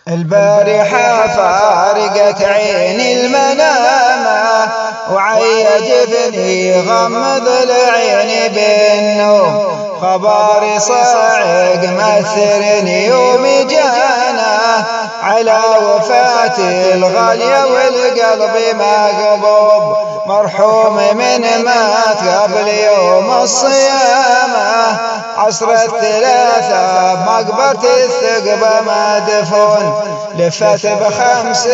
البارحة فارقت عيني المنامة وعي جفني غمض العين بالنوم، خبر صاعق مثرني يوم جانا على وفاة الغالية والقلب مقبوب، مرحوم من مات قبل يوم الصيامة عصر الثلاثة بمقبرة الثقب مدفون، لفت بخمس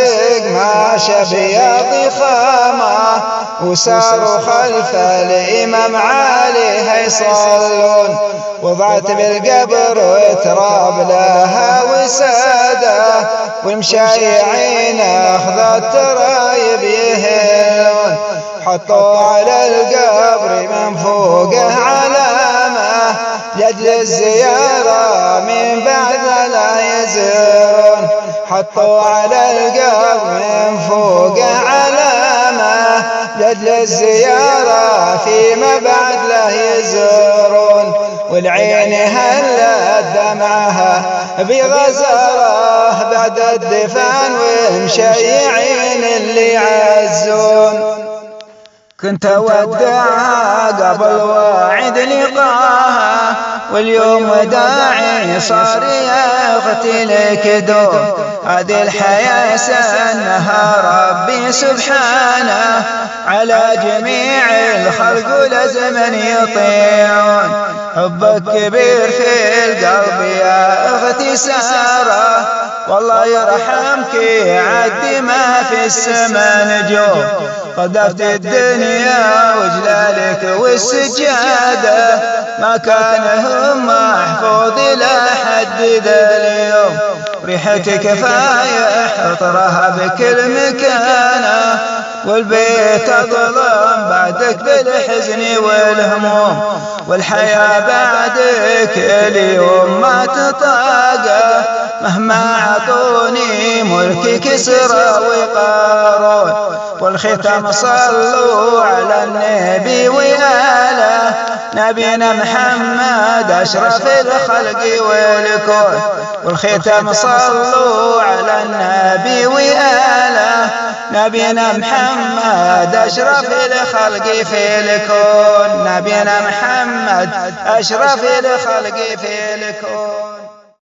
قماش بياض خامة وساروا خلف الإمام عليه يصلون، وضعت بالقبر تراب لها وسادة والمشايعين أخذت ترايب يهلون، حطوا على القبر من فوقه علامة لأجل الزيارة من بعد لا يزورون، حطوا على القبر من فوقه علامة لأجل الزيارة فيما بعد لا يزورون، والعين هلت دمعها بغزرة بعد الدفن ومشيعين اللي يعزون، كنت أودعها قبل واعد لقاها واليوم وداعي صار يا أختي لك دوم، هذه الحياة سنها ربي سبحانه على جميع الخلق ولزمن يطيعون، حبك كبير في القلب يا أختي سارة والله يرحمك عد ما في السما نجوم، قذفت الدنيا وجلالك والسجادة ما كان هم محفوظ إلى حد ذا اليوم، ريحتك فايح عطرها بكل مكانه والبيت أظلم بعدك بالحزن والهموم، والحياة بعدك اليوم ما تطاقه مهما عطوني ملك كسرى وقارون، والختام صلوا على النبي وآله نبينا محمد أشرف الخلق والكون، والختام صلوا على النبي وآله نبينا محمد أشرف الخلق في الكون، نبينا محمد أشرف الخلق في الكون.